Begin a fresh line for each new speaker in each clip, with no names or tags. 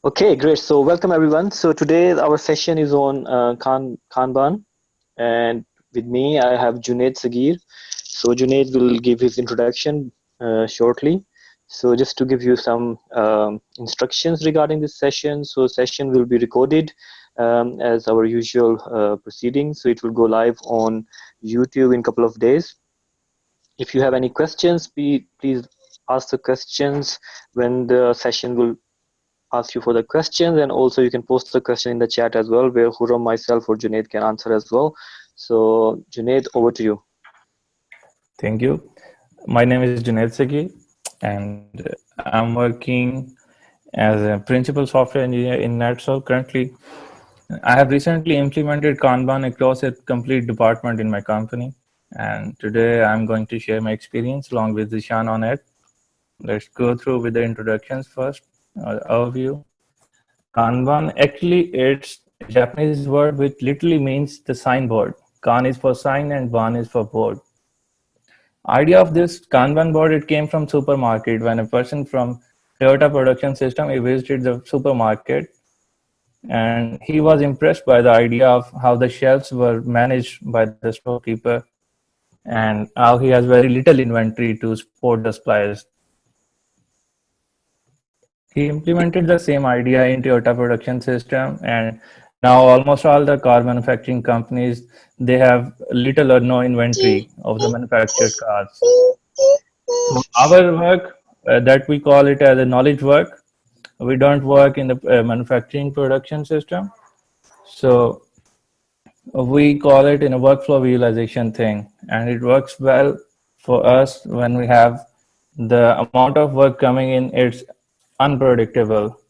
Okay, great. So welcome everyone. So today our session is on Kanban, and with me I have Junaid Sagheer. So Junaid will give his introduction shortly. So just to give you some instructions regarding this session. So session will be recorded as our usual proceedings. So it will go live on YouTube in a couple of days. If you have any questions, please ask the questions when the session will ask you for the questions, and also you can post the question in the chat as well, where Huram, myself, or Junaid can answer as well. So Junaid, over to you.
Thank you. My name is Junaid Sagheer, and I'm working as a principal software engineer in NetSol currently. I have recently implemented Kanban across a complete department in my company, and today I'm going to share my experience along with Zeshan on it. Let's go through with the introductions first, overview. Kanban, actually, it's a Japanese word which literally means the signboard. Kan is for sign and ban is for board. Idea of this Kanban board, it came from supermarket when a person from Toyota production system, he visited the supermarket and he was impressed by the idea of how the shelves were managed by the storekeeper and how he has very little inventory to support the suppliers. He implemented the same idea in Toyota production system, and now almost all the car manufacturing companies, they have little or no inventory of the manufactured cars. So our work, that we call it as a knowledge work, we don't work in the manufacturing production system. So we call it in a workflow visualization thing, and it works well for us when we have the amount of work coming in, it's unpredictable,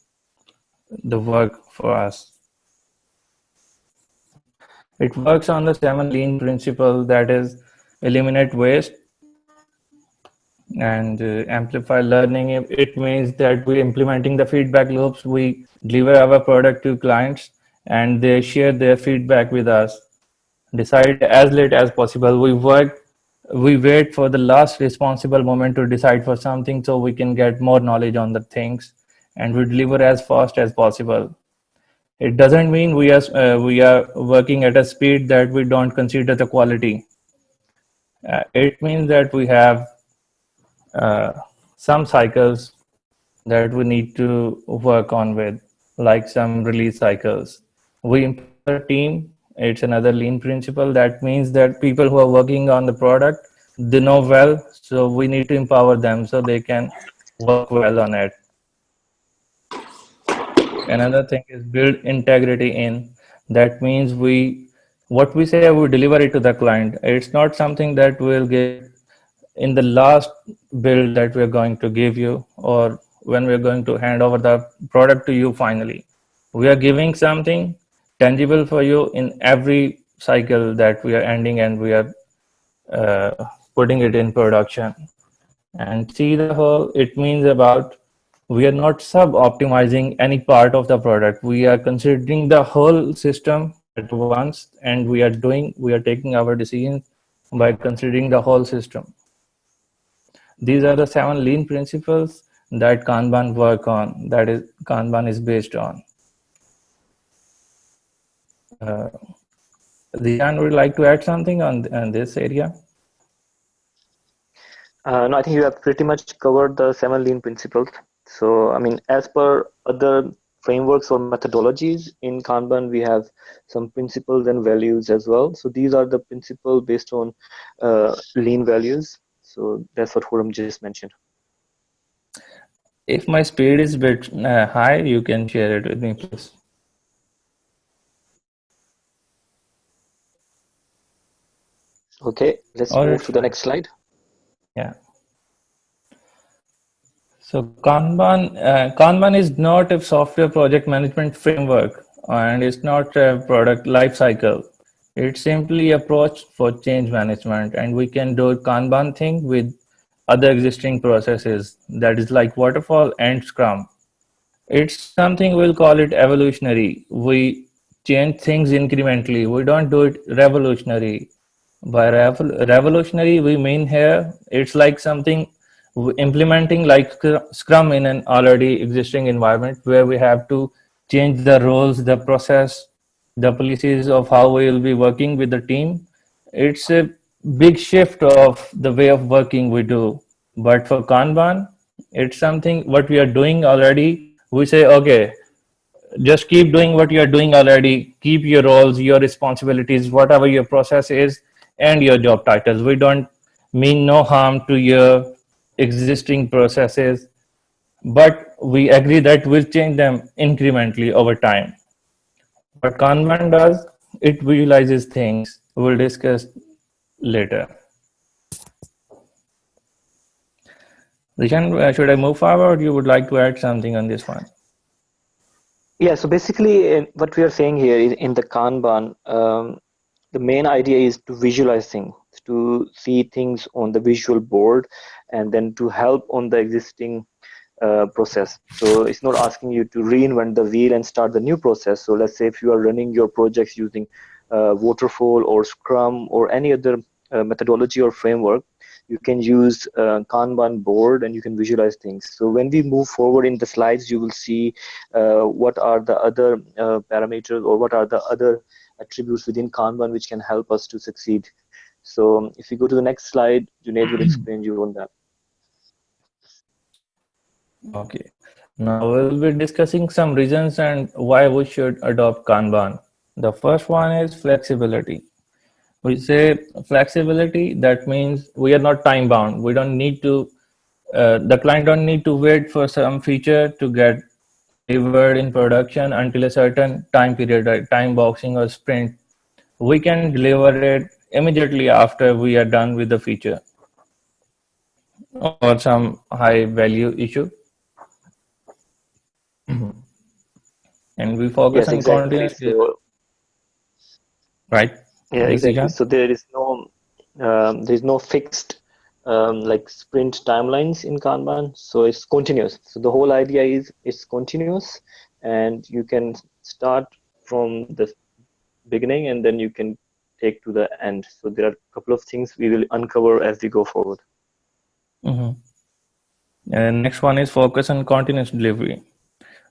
the work for us. It works on the 7 lean principle, that is eliminate waste and amplify learning. It means that we're implementing the feedback loops. We deliver our product to clients and they share their feedback with us. Decide as late as possible. We wait for the last responsible moment to decide for something so we can get more knowledge on the things, and we deliver as fast as possible. It doesn't mean we are working at a speed that we don't consider the quality. It means that we have some cycles that we need to work on with, like some release cycles. We empower a team. It's another lean principle. That means that people who are working on the product, they know well, so we need to empower them so they can work well on it. Another thing is build integrity in. That means what we say, we deliver it to the client. It's not something that we'll give in the last build that we're going to give you, or when we're going to hand over the product to you finally. We are giving something tangible for you in every cycle that we are ending, and we are putting it in production. And see the whole, it means about we are not sub-optimizing any part of the product. We are considering the whole system at once, and we are taking our decisions by considering the whole system. These are the 7 lean principles that Kanban work on, that is Kanban is based on. Zeshan, would you like to add something on this area?
No, I think you have pretty much covered the 7 lean principles. So, I mean, as per other frameworks or methodologies in Kanban, we have some principles and values as well. So these are the principles based on lean values. So that's what Huram just mentioned.
If my speed is a bit high, you can share it with me, please.
Okay, let's move to the next slide.
Yeah. So Kanban is not a software project management framework, and it's not a product life cycle. It's simply approach for change management, and we can do Kanban thing with other existing processes, that is like waterfall and Scrum. It's something we'll call it evolutionary. We change things incrementally. We don't do it revolutionary. By revolutionary, we mean here it's like something implementing like Scrum in an already existing environment where we have to change the roles, the process, the policies of how we will be working with the team. It's a big shift of the way of working we do. But for Kanban, it's something what we are doing already. We say, okay, just keep doing what you're doing already. Keep your roles, your responsibilities, whatever your process is, and your job titles. We don't mean no harm to your existing processes, but we agree that we'll change them incrementally over time. What Kanban does, it visualizes things. We'll discuss later. Zeshan, should I move forward? You would like to add something on this one?
Yeah, so basically, what we are saying here is in the Kanban, the main idea is to visualize things, to see things on the visual board, and then to help on the existing process. So it's not asking you to reinvent the wheel and start the new process. So let's say if you are running your projects using waterfall or Scrum or any other methodology or framework, you can use Kanban board and you can visualize things. So when we move forward in the slides, you will see what are the other parameters or what are the other attributes within Kanban which can help us to succeed. So if you go to the next slide, Junaid will explain you on that.
Okay. Now we'll be discussing some reasons and why we should adopt Kanban. The first one is flexibility. We say flexibility, that means we are not time bound. We don't need to, the client don't need to wait for some feature to get delivered in production until a certain time period, like time boxing or sprint. We can deliver it immediately after we are done with the feature or some high value issue. And we focus
Yes,
on
exactly.
continuous delivery,
So
right?
yeah,
Yes,
exactly.
Zeshan?
So there is no fixed like sprint timelines in Kanban. So it's continuous. So the whole idea is it's continuous, and you can start from the beginning and then you can take to the end. So there are a couple of things we will uncover as we go forward.
Mm-hmm. And next one is focus on continuous delivery.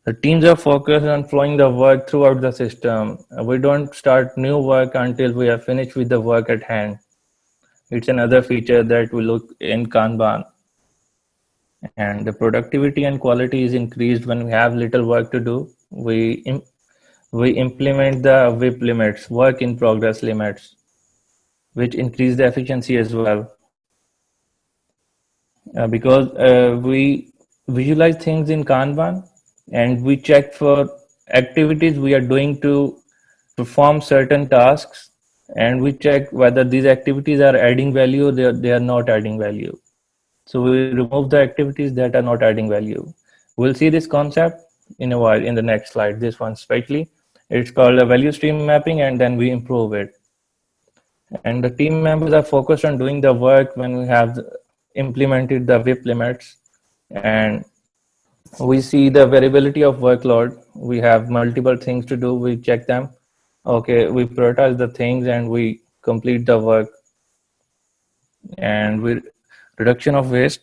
The teams are focused on flowing the work throughout the system. We don't start new work until we are finished with the work at hand. It's another feature that we look in Kanban. And the productivity and quality is increased when we have little work to do. We implement the WIP limits, work in progress limits, which increase the efficiency as well. Because we visualize things in Kanban and we check for activities we are doing to perform certain tasks, and we check whether these activities are adding value or they are not adding value. So we remove the activities that are not adding value. We'll see this concept in a while in the next slide, this one especially. It's called a value stream mapping, and then we improve it. And the team members are focused on doing the work when we have implemented the WIP limits, and we see the variability of workload. We have multiple things to do. We check them. Okay, we prioritize the things and we complete the work. And with reduction of waste,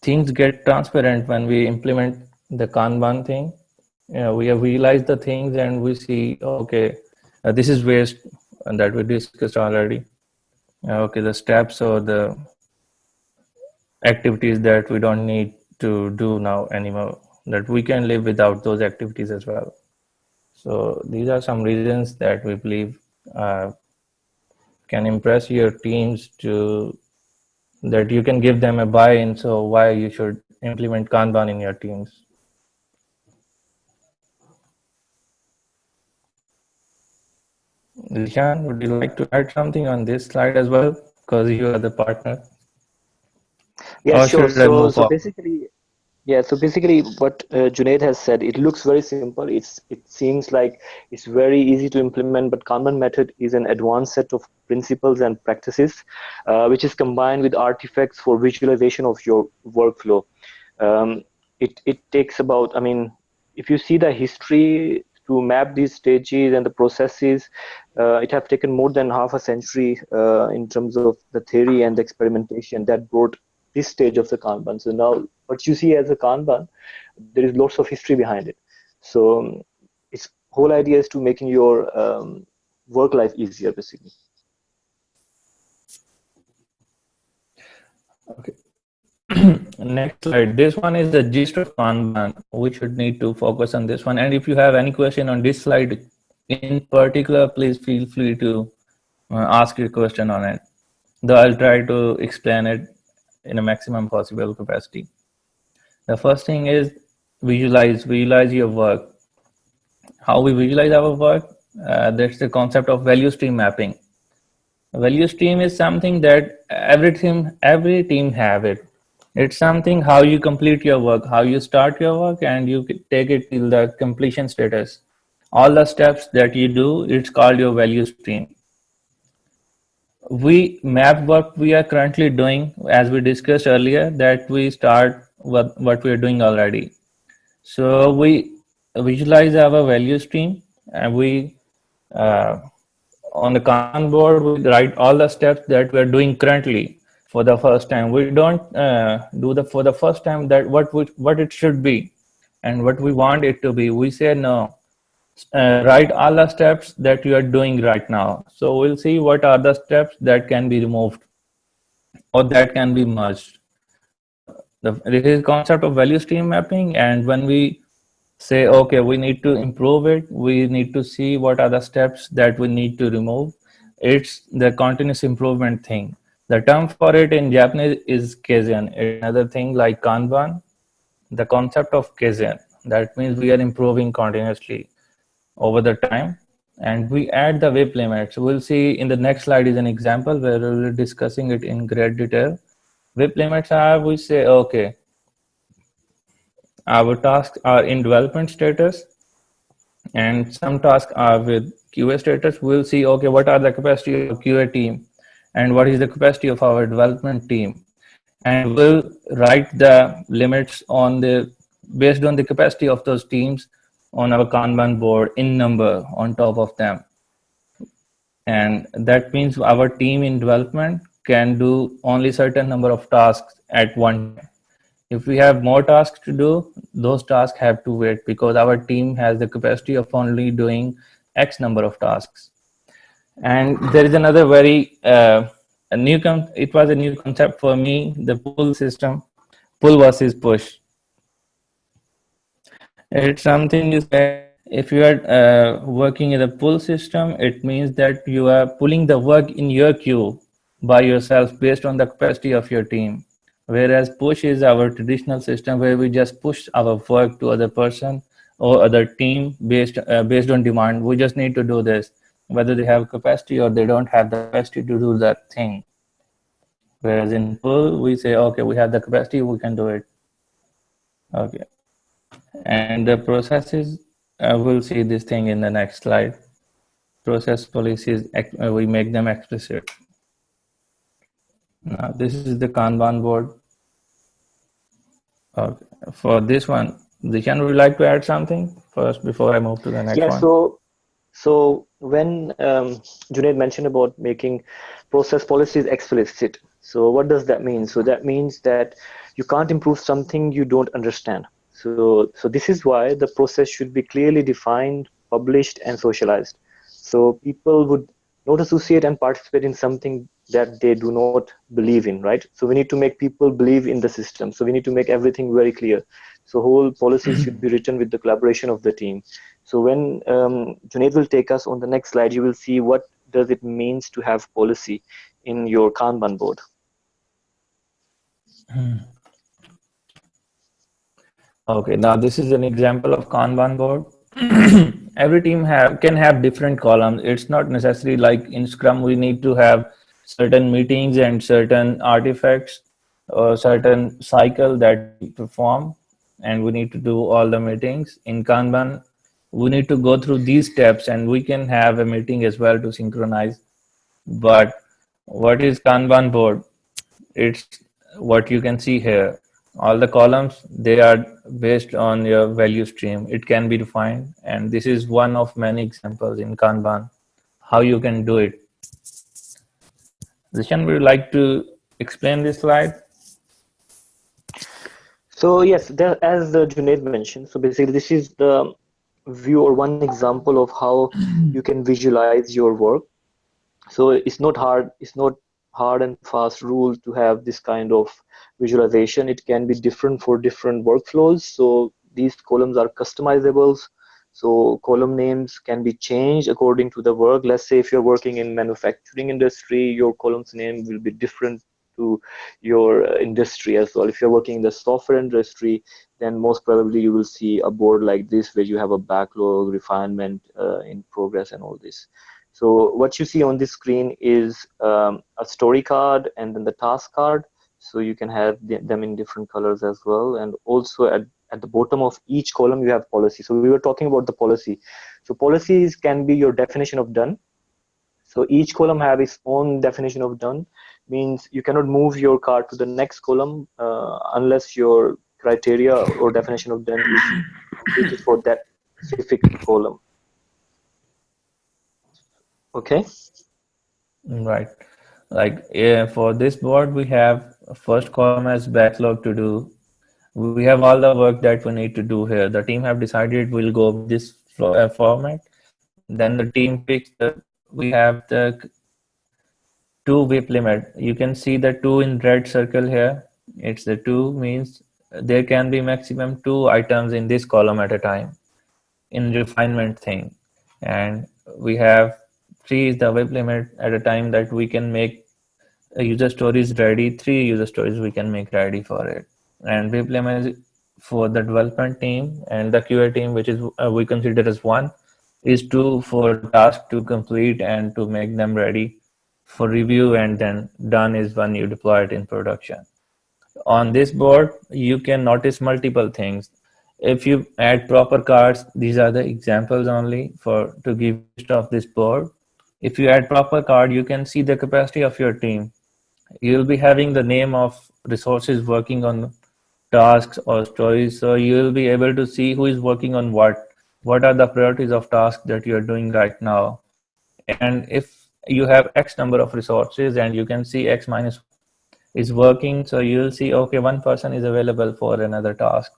things get transparent when we implement the Kanban thing. We have realized the things and we see, okay, this is waste, and that we discussed already. Okay, the steps or the activities that we don't need to do now anymore, that we can live without those activities as well. So these are some reasons that we believe can impress your teams to that you can give them a buy-in. So why you should implement Kanban in your teams. Zeshan, would you like to add something on this slide as well? Because you are the partner.
Yeah,
Or
sure.
should I
So
move
so
forward?
basically, yeah, so basically what Junaid has said, it looks very simple. It seems like it's very easy to implement, but Kanban method is an advanced set of principles and practices, which is combined with artifacts for visualization of your workflow. It takes about, I mean, if you see the history, to map these stages and the processes. It have taken more than half a century in terms of the theory and the experimentation that brought this stage of the Kanban. So now what you see as a Kanban, there is lots of history behind it. So its whole idea is to making your work life easier, basically.
Okay. Next slide. This one is the gist of Kanban. We should need to focus on this one. And if you have any question on this slide in particular, please feel free to ask your question on it. Though I'll try to explain it in a maximum possible capacity. The first thing is visualize your work. How we visualize our work, that's the concept of value stream mapping. Value stream is something that every team have it. It's something how you complete your work, how you start your work, and you take it till the completion status. All the steps that you do, it's called your value stream. We map what we are currently doing, as we discussed earlier, that we start what we are doing already. So we visualize our value stream, and we on the Kanban board we write all the steps that we are doing currently for the first time. We don't do the for the first time that what it should be and what we want it to be. We say no. Write all the steps that you are doing right now. So we'll see what are the steps that can be removed or that can be merged. This is concept of value stream mapping, and when we say okay, we need to improve it, we need to see what are the steps that we need to remove. It's the continuous improvement thing. The term for it in Japanese is kaizen. It's another thing like Kanban. The concept of kaizen, that means we are improving continuously over the time, and we add the WIP limits. We'll see in the next slide is an example where we'll be discussing it in great detail. WIP limits are, we say okay, our tasks are in development status and some tasks are with QA status. We'll see okay, what are the capacity of QA team and what is the capacity of our development team, and we'll write the limits on the based on the capacity of those teams on our Kanban board in number on top of them. And that means our team in development can do only certain number of tasks at one time. If we have more tasks to do, those tasks have to wait because our team has the capacity of only doing X number of tasks. And there is another very it was a new concept for me, the pull system, pull versus push. It's something you say, if you are working in a pull system, it means that you are pulling the work in your queue by yourself based on the capacity of your team. Whereas push is our traditional system where we just push our work to other person or other team based on demand. We just need to do this, whether they have capacity or they don't have the capacity to do that thing. Whereas in pull, we say, okay, we have the capacity, we can do it. Okay. And the processes, we'll see this thing in the next slide. Process policies, we make them explicit. Now, this is the Kanban board. Okay. For this one, Zeshan, would you like to add something first before I move to the next one?
So when Junaid mentioned about making process policies explicit, so what does that mean? So that means that you can't improve something you don't understand. So this is why the process should be clearly defined, published, and socialized. So people would not associate and participate in something that they do not believe in, right? So we need to make people believe in the system. So we need to make everything very clear. So whole policies should be written with the collaboration of the team. So when Junaid will take us on the next slide, you will see what does it means to have policy in your Kanban board.
Okay, now this is an example of Kanban board. Every team can have different columns. It's not necessary like in Scrum we need to have certain meetings and certain artifacts or certain cycle that we perform, and we need to do all the meetings. In Kanban, we need to go through these steps, and we can have a meeting as well to synchronize. But what is Kanban board? It's what you can see here. All the columns, they are based on your value stream. It can be defined, and this is one of many examples in Kanban how you can do it. Zeshan, would you like to explain this slide?
So yes, there, as Junaid mentioned, so basically this is the view or one example of how you can visualize your work. So it's not hard and fast rule to have this kind of visualization. It can be different for different workflows. So these columns are customizables. So column names can be changed according to the work. Let's say if you're working in manufacturing industry, your column's name will be different to your industry as well. If you're working in the software industry, then most probably you will see a board like this where you have a backlog, refinement in progress, and all this. So what you see on this screen is a story card and then the task card. So you can have them in different colors as well. And also at the bottom of each column, you have policy. So we were talking about the policy. So policies can be your definition of done. So each column have its own definition of done. Means you cannot move your card to the next column unless your criteria or definition of done is completed for that specific column. Okay.
Right. Like for this board, we have first column as backlog to do. We have all the work that we need to do here. The team have decided we'll go with this format. Then the team picks we have the 2 WIP limit. You can see the 2 in red circle here. It's the 2 means there can be maximum 2 items in this column at a time in refinement thing. And we have 3 is the WIP limit at a time that we can make user stories ready. 3 user stories we can make ready for it. And WIP limit is for the development team, and the QA team, which is we consider as 1, is 2 for task to complete and to make them ready for review, and then done is when you deploy it in production. On this board, you can notice multiple things. If you add proper cards, these are the examples only for to give you gist of this board. If you add proper card, you can see the capacity of your team. You'll be having the name of resources working on tasks or stories, so you'll be able to see who is working on what are the priorities of tasks that you're doing right now. And if you have X number of resources and you can see X minus is working, so you'll see, okay, one person is available for another task.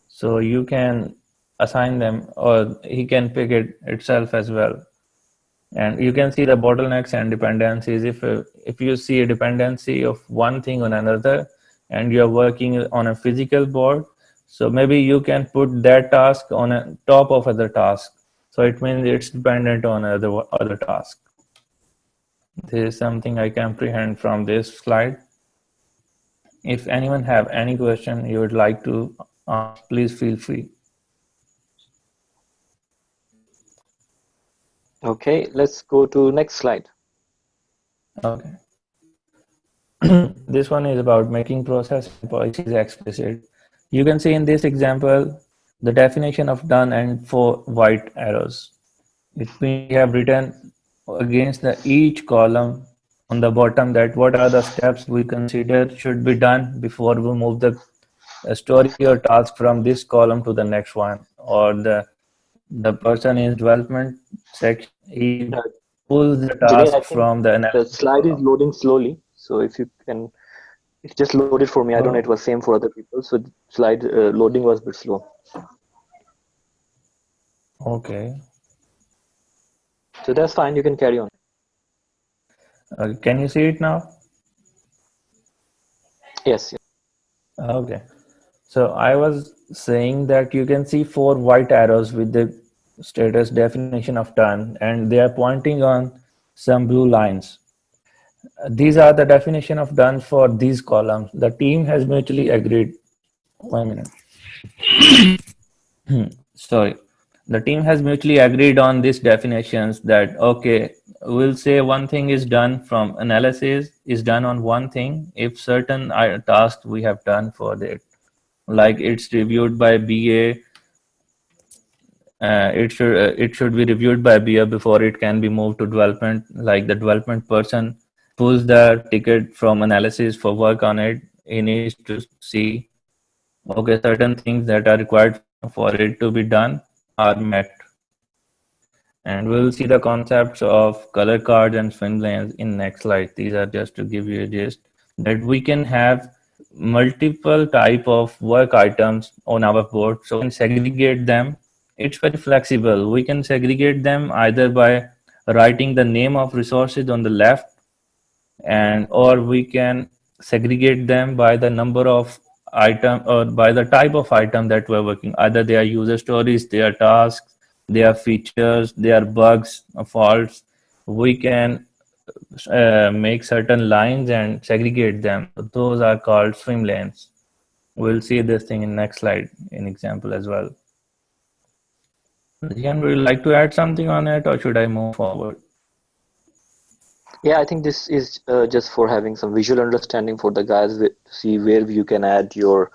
So you can assign them, or he can pick it itself as well. And you can see the bottlenecks and dependencies. If you see a dependency of one thing on another and you're working on a physical board, so maybe you can put that task on a top of other task. So it means it's dependent on other task. This is something I comprehend from this slide. If anyone have any question you would like to ask, please feel free.
Okay, let's go to next slide.
Okay. This one is about making process and policies explicit. You can see in this example the definition of done and 4 white arrows. It means we have written against each column on the bottom that what are the steps we consider should be done before we move the story or task from this column to the next one. Or the person in development section, he
Uh,
pulls the
Junaid, I
task
think
from the
the
analysis
slide is
column.
loading slowly. So if you can, it just loaded for me. I don't know, it was same for other people. So slide loading was a bit slow.
Okay.
So that's fine. You can carry on.
Can you see it now?
Yes.
Okay. So I was saying that you can see 4 white arrows with the status definition of done, and they are pointing on some blue lines. These are the definition of done for these columns. The team has mutually agreed. 1 minute. Sorry. The team has mutually agreed on these definitions that, okay, we'll say one thing is done from analysis is done on one thing if certain tasks we have done for it. Like it's reviewed by BA, it should be reviewed by BA before it can be moved to development. Like the development person pulls the ticket from analysis for work on it, he needs to see Okay, certain things that are required for it to be done are met. And we'll see the concepts of color cards and swim lanes in next slide. These are just to give you a gist that we can have multiple type of work items on our board. So we can segregate them. It's very flexible. We can segregate them either by writing the name of resources on the left, and or we can segregate them by the number of item or by the type of item that we're working. Either they are user stories, they are tasks, they are features, they are bugs, faults. We can make certain lines and segregate them. Those are called swim lanes. We'll see this thing in next slide in example as well. Jan, would you like to add something on it, or should I move forward?
Yeah, I think this is just for having some visual understanding for the guys to see where you can add your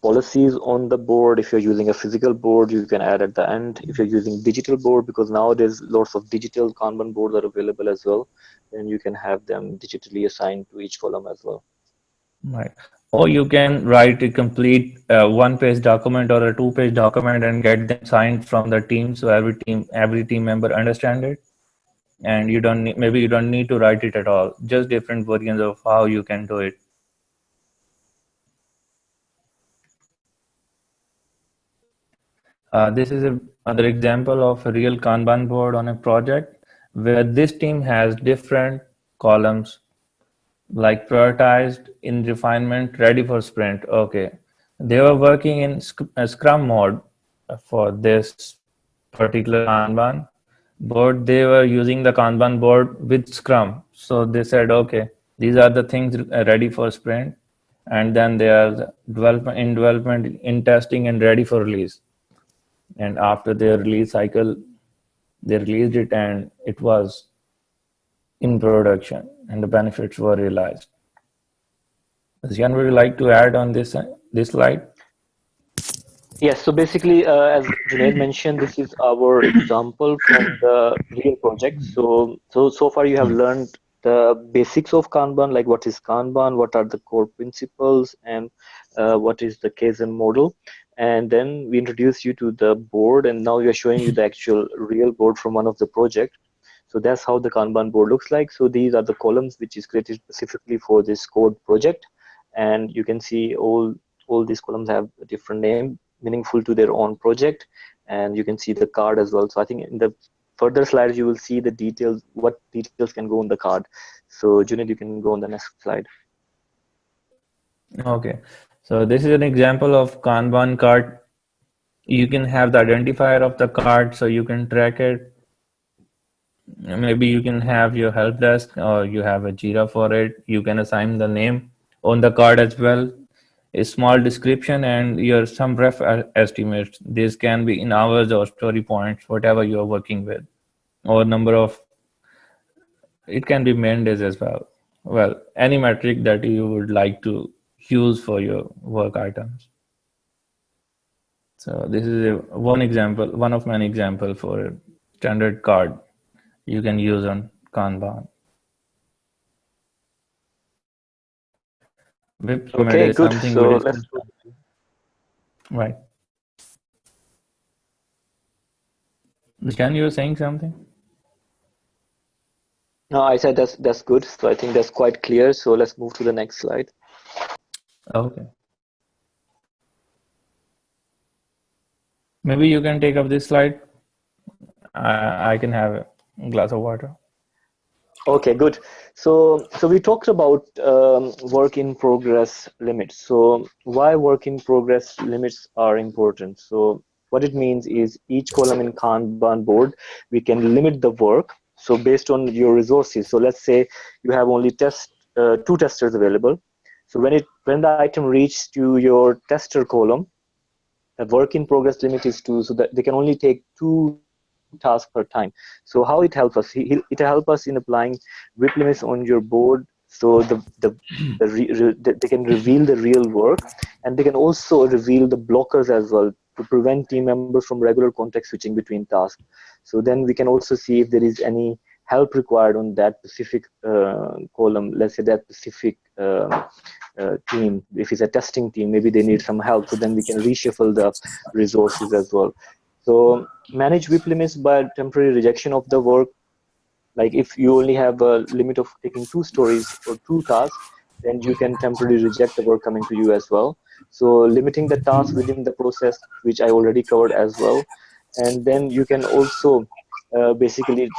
policies on the board. If you're using a physical board, you can add at the end. If you're using digital board, because nowadays lots of digital Kanban boards are available as well, then you can have them digitally assigned to each column as well.
Right. Or you can write a complete one-page document or a two-page document and get them signed from the team, so every team member understand it. And you don't need, maybe you don't need to write it at all. Just different versions of how you can do it. This is another example of a real Kanban board on a project where this team has different columns like prioritized, in refinement, ready for sprint. Okay, they were working in Scrum mode for this particular Kanban board. They were using the Kanban board with Scrum. So they said, okay, these are the things ready for sprint, and then they are development, in testing, and ready for release. And after their release cycle, they released it, and it was in production, and the benefits were realized. Zeshan, would you like to add on this slide?
Yes, so basically, as Junaid mentioned, this is our example from the real project. So far you have learned the basics of Kanban, like what is Kanban, what are the core principles, and what is the Kaizen model. And then we introduce you to the board, and now we are showing you the actual real board from one of the project. So that's how the Kanban board looks like. So these are the columns which is created specifically for this code project, and you can see all these columns have a different name meaningful to their own project, and you can see the card as well. So I think in the further slides you will see the details, what details can go on the card. So Junaid, you can go on the next slide.
Okay, so this is an example of Kanban card. You can have the identifier of the card so you can track it. Maybe you can have your help desk or you have a Jira for it. You can assign the name on the card as well, a small description, and your some rough estimates. This can be in hours or story points, whatever you are working with, or number of, it can be man days as well. Well, any metric that you would like to use for your work items. So this is one example, one of many examples for a standard card you can use on Kanban. Vips,
Okay,
maybe
good.
something we
So let's
discussed. Right. Can you saying something?
no, I said that's good. So I think that's quite clear. So let's move to the next slide.
Okay. Maybe you can take up this slide. I can have a glass of water.
Okay, good. So we talked about work in progress limits. So why work in progress limits are important? So what it means is each column in Kanban board, we can limit the work. So based on your resources. So let's say you have only two testers available. So when the item reaches to your tester column, the work in progress limit is 2, so that they can only take 2 tasks per time. So how it helps us, it helps us in applying WIP limits on your board, so they can reveal the real work, and they can also reveal the blockers as well to prevent team members from regular context switching between tasks. So then we can also see if there is any help required on that specific column, let's say that specific team, if it's a testing team, maybe they need some help, so then we can reshuffle the resources as well. So manage WIP limits by temporary rejection of the work. Like if you only have a limit of taking 2 stories or 2 tasks, then you can temporarily reject the work coming to you as well. So limiting the task within the process, which I already covered as well. And then you can also basically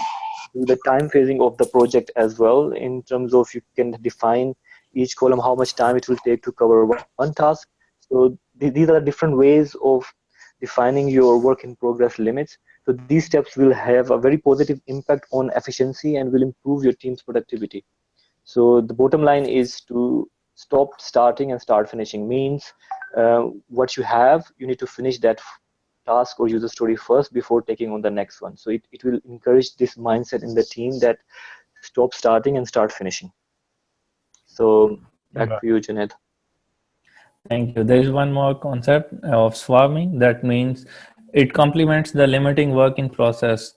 do the time phasing of the project as well, in terms of you can define each column how much time it will take to cover one task. So these are different ways of defining your work in progress limits. So these steps will have a very positive impact on efficiency and will improve your team's productivity. So the bottom line is to stop starting and start finishing. Means what you have, you need to finish that task or user story first before taking on the next one. So it will encourage this mindset in the team that stop starting and start finishing. So back to you, Junaid.
Thank you. There is one more concept of swarming. That means it complements the limiting working process.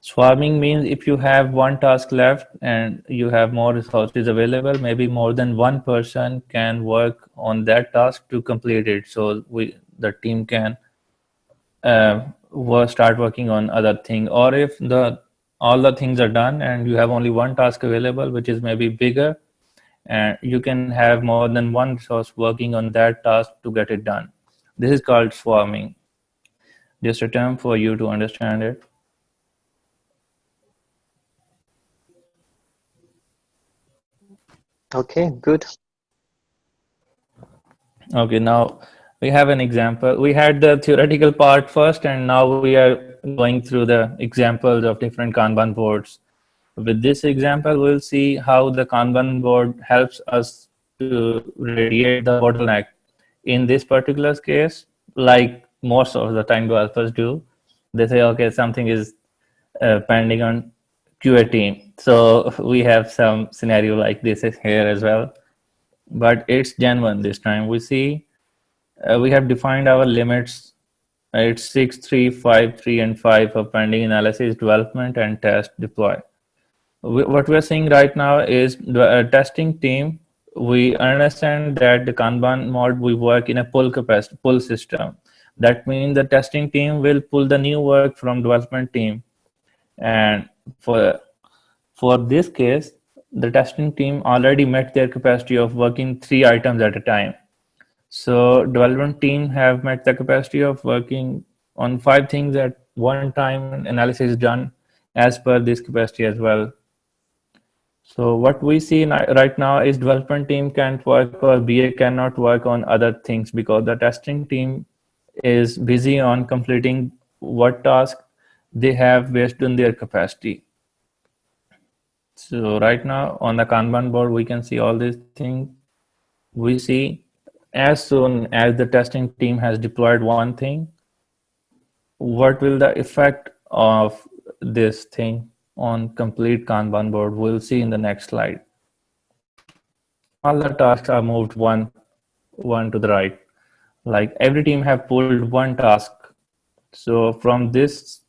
Swarming means if you have one task left and you have more resources available, maybe more than one person can work on that task to complete it. So the team can start working on other thing. Or if all the things are done and you have only one task available, which is maybe bigger, and you can have more than one resource working on that task to get it done. This is called swarming. Just a term for you to understand it.
Okay, good.
Okay, now we have an example. We had the theoretical part first, and now we are going through the examples of different Kanban boards. With this example, we'll see how the Kanban board helps us to radiate the bottleneck. In this particular case, like most of the time developers do, they say, okay, something is pending on QA team. So we have some scenario like this here as well, but it's genuine this time. We see we have defined our limits. It's 6, 3, 5, 3, and 5 for pending analysis, development, and test deploy. What we're seeing right now is the testing team. We understand that the Kanban mode, we work in a pull capacity, pull system. That means the testing team will pull the new work from development team. And for this case, the testing team already met their capacity of working 3 items at a time. So development team have met the capacity of working on 5 things at one time, and analysis is done as per this capacity as well. So what we see right now is development team can't work, or BA cannot work on other things because the testing team is busy on completing what task they have based on their capacity. So right now on the Kanban board, we can see all these things. We see as soon as the testing team has deployed one thing, what will the effect of this thing on complete Kanban board? We'll see in the next slide. All the tasks are moved one to the right. Like every team have pulled one task. So from this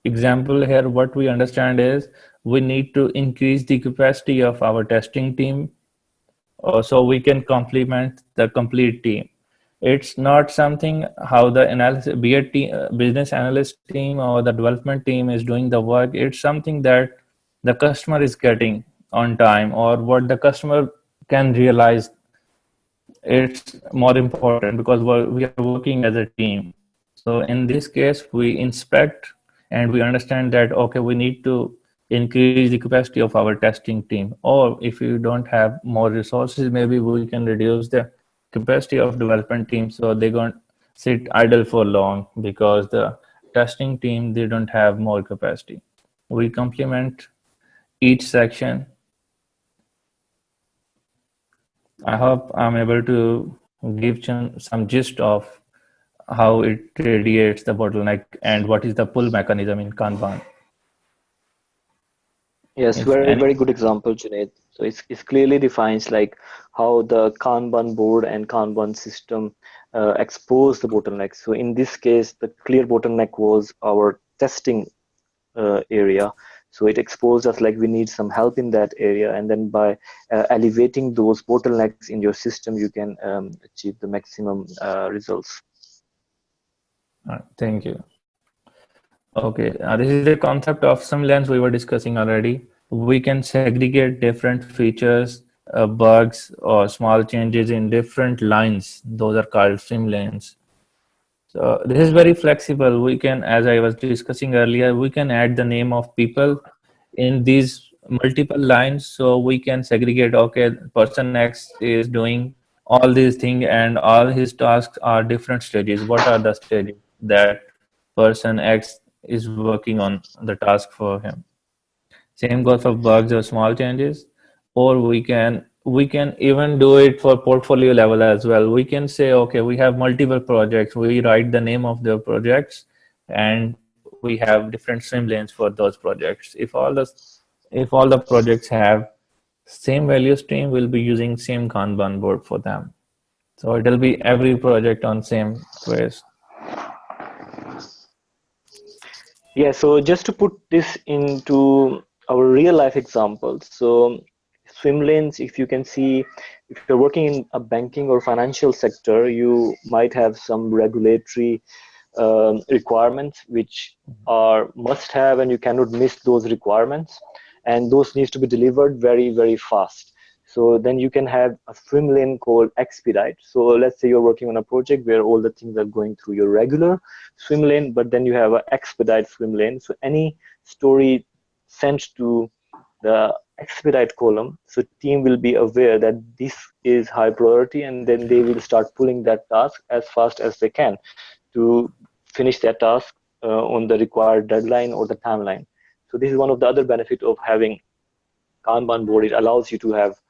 example here, what we understand is we need to increase the capacity of our testing team so we can complement the complete team. It's not something how the analysis, be it business analyst team or the development team is doing the work. It's something that the customer is getting on time, or what the customer can realize. It's more important because we are working as a team. So in this case, we inspect and we understand that, okay, we need to increase the capacity of our testing team. Or if you don't have more resources, maybe we can reduce the capacity of development team so they don't sit idle for long because the testing team, they don't have more capacity. We complement each section. I hope I'm able to give some gist of how it radiates the bottleneck and what is the pull mechanism in Kanban.
Yes,
If
very,
any,
very good example, Junaid. So it's clearly defines like how the Kanban board and Kanban system expose the bottleneck. So in this case, the clear bottleneck was our testing area. So it exposed us like we need some help in that area, and then by elevating those bottlenecks in your system, you can achieve the maximum results.
Thank you. Okay, this is the concept of swimlanes we were discussing already. We can segregate different features, bugs, or small changes in different lines. Those are called swimlanes. So this is very flexible. We can, as I was discussing earlier, we can add the name of people in these multiple lines. So we can segregate, okay, person X is doing all these things and all his tasks are different stages. What are the stages that person X is working on the task for him? Same goes for bugs or small changes, or we can even do it for portfolio level as well. We can say, okay, we have multiple projects. We write the name of the projects, and we have different swim lanes for those projects. If all the projects have same value stream, we'll be using same Kanban board for them. So it'll be every project on same quest.
Yeah, so just to put this into our real life examples, so swim lanes, if you can see, if you're working in a banking or financial sector, you might have some regulatory requirements which are must have, and you cannot miss those requirements, and those needs to be delivered very, very fast. So then you can have a swim lane called expedite. So let's say you're working on a project where all the things are going through your regular swim lane, but then you have an expedite swim lane. So any story sent to the expedite column, so team will be aware that this is high priority, and then they will start pulling that task as fast as they can to finish that task on the required deadline or the timeline. So this is one of the other benefit of having Kanban board. It allows you to have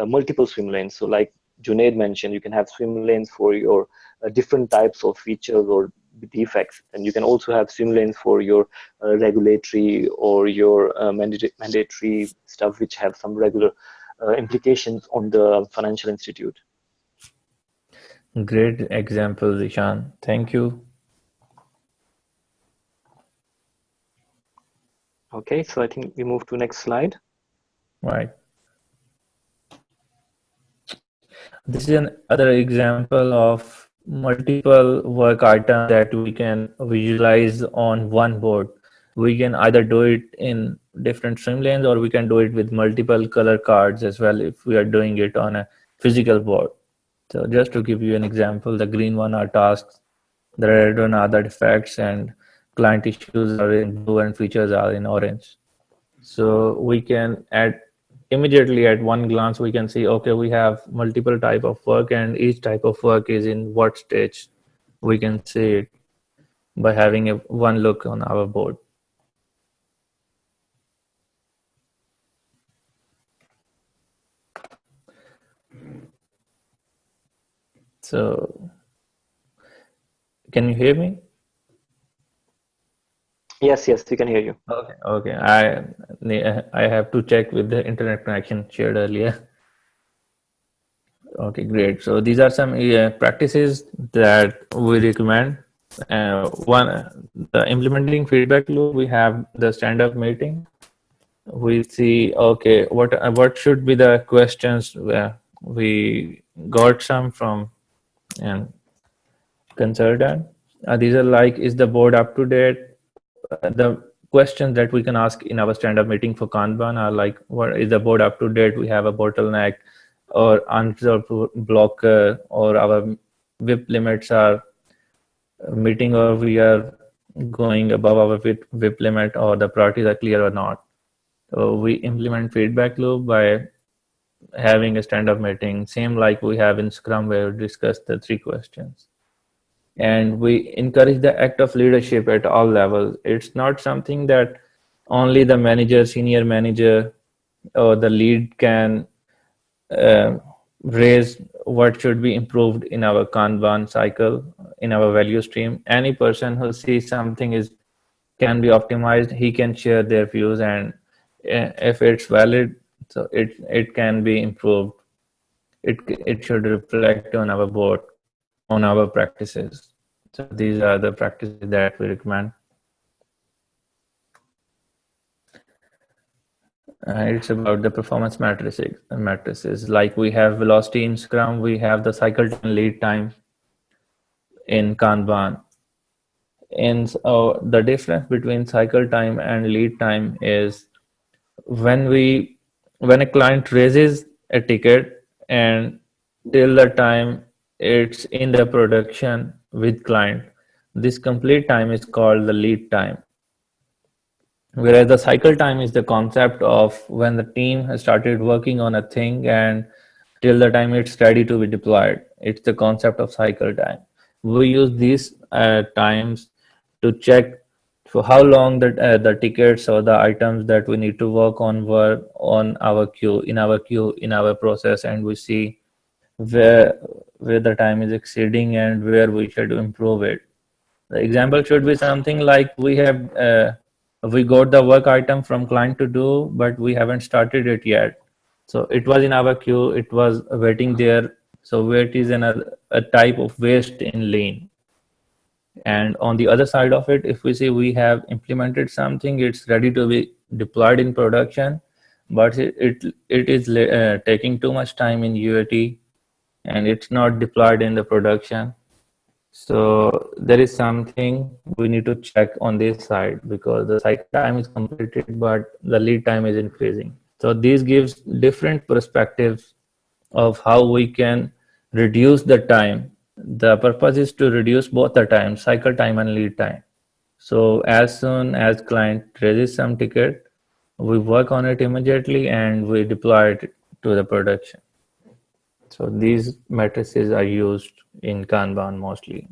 multiple swim lanes. So like Junaid mentioned, you can have swim lanes for your different types of features or defects, and you can also have swim lanes for your regulatory or your mandatory stuff which have some regular implications on the financial institute.
Great example, Zeshan. Thank you.
Okay, so I think we move to next slide.
Right. This is another example of multiple work items that we can visualize on one board. We can either do it in different swim lanes, or we can do it with multiple color cards as well if we are doing it on a physical board. So just to give you an example, the green one are tasks, the red one are the defects, and client issues are in blue and features are in orange. So we can add immediately at one glance, we can see, okay, we have multiple type of work and each type of work is in what stage. We can see it by having a one look on our board. So can you hear me?
Yes, we can hear you.
Okay. I have to check with the internet connection shared earlier. Okay, great. So these are some practices that we recommend. The implementing feedback loop, we have the stand-up meeting. We see, okay, what should be the questions where we got some from and consultant. These are like, is the board up to date? The questions that we can ask in our stand-up meeting for Kanban are like, what is the board up to date? We have a bottleneck or unresolved blocker, or our WIP limits are meeting, or we are going above our WIP limit, or the priorities are clear or not. So we implement feedback loop by having a stand-up meeting, same like we have in Scrum where we discuss the 3 questions. And we encourage the act of leadership at all levels. It's not something that only the manager, senior manager, or the lead can raise what should be improved in our Kanban cycle, in our value stream. Any person who sees something is can be optimized, he can share their views, and if it's valid, so it can be improved. It should reflect on our board, on our practices. So these are the practices that we recommend. It's about the performance matrices. Like we have velocity in Scrum, we have the cycle time, lead time in Kanban. And the difference between cycle time and lead time is when when a client raises a ticket and till the time it's in the production with client, this complete time is called the lead time. Whereas the cycle time is the concept of when the team has started working on a thing and till the time it's ready to be deployed. It's the concept of cycle time. We use these times to check for how long the tickets or the items that we need to work on were on our queue, in our process, and we see where where the time is exceeding and where we should improve it. The example should be something like we got the work item from client to do, but we haven't started it yet. So it was in our queue, it was waiting there. So wait is a type of waste in lean. And on the other side of it, if we see we have implemented something, it's ready to be deployed in production, but it is taking too much time in UAT and it's not deployed in the production. So there is something we need to check on this side because the cycle time is completed, but the lead time is increasing. So this gives different perspectives of how we can reduce the time. The purpose is to reduce both the time, cycle time and lead time. So as soon as client raises some ticket, we work on it immediately and we deploy it to the production. So these matrices are used in Kanban mostly.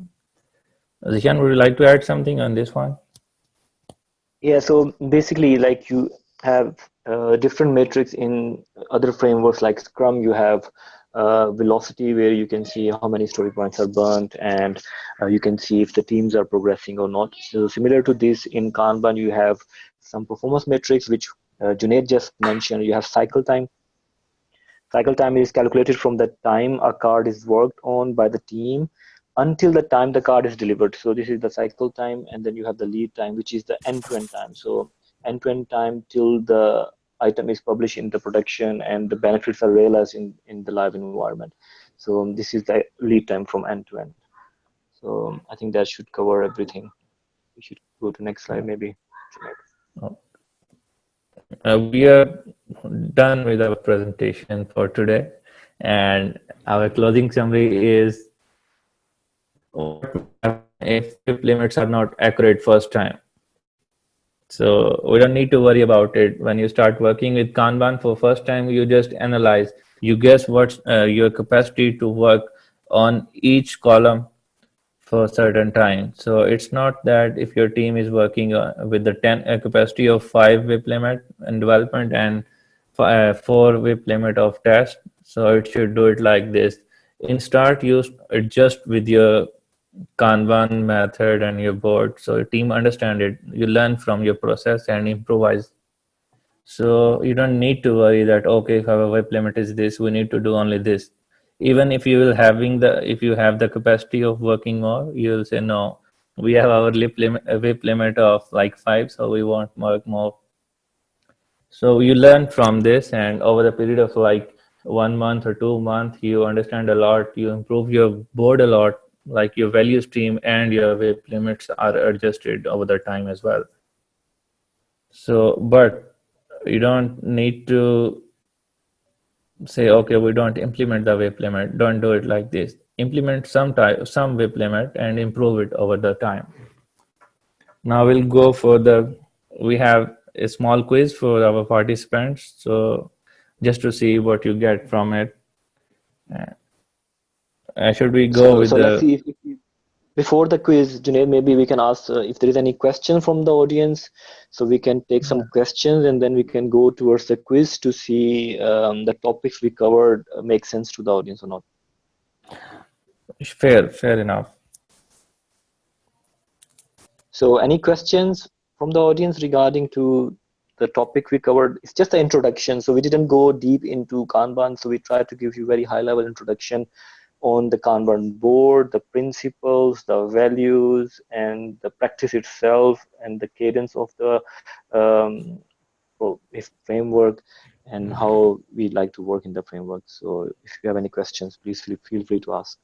Zeshan, would you like to add something on this one?
Yeah, so basically, like you have different metrics in other frameworks like Scrum. You have velocity, where you can see how many story points are burnt, and you can see if the teams are progressing or not. So similar to this in Kanban, you have some performance metrics, which Junaid just mentioned. You have cycle time. Cycle time is calculated from the time a card is worked on by the team until the time the card is delivered. So this is the cycle time, and then you have the lead time, which is the end-to-end time. So end-to-end time till the item is published in the production and the benefits are realized in the live environment. So this is the lead time from end to end. So I think that should cover everything. We should go to next slide, maybe.
We are done with our presentation for today, and our closing summary is what will happen if WIP limits are not accurate first time. So we don't need to worry about it. When you start working with Kanban for first time, you just analyze, you guess what's your capacity to work on each column for a certain time. So it's not that if your team is working with the 10 capacity of 5 WIP limit in development and 4 WIP limit of test, so it should do it like this. In start, you adjust with your Kanban method and your board, so your team understand it. You learn from your process and improvise. So you don't need to worry that okay, if our WIP limit is this, we need to do only this. Even if if you have the capacity of working more, you'll say no. We have our WIP limit of like 5, so we won't work more. So you learn from this, and over the period of like 1 month or 2 months, you understand a lot. You improve your board a lot, like your value stream and your WIP limits are adjusted over the time as well. So, but you don't need to say, okay, we don't implement the WIP limit. Don't do it like this. Implement some WIP limit and improve it over the time. Now we'll go for we have a small quiz for our participants. So just to see what you get from it. Should we go
So
with
let's
the,
see if before the quiz, Junaid, maybe we can ask if there is any question from the audience, so we can take some questions and then we can go towards the quiz to see the topics we covered make sense to the audience or not.
fair enough.
So any questions from the audience regarding to the topic we covered? It's just the introduction, so we didn't go deep into Kanban, so we tried to give you very high level introduction on the Kanban board, the principles, the values, and the practice itself, and the cadence of the if framework and how we like to work in the framework. So if you have any questions, please feel free to ask.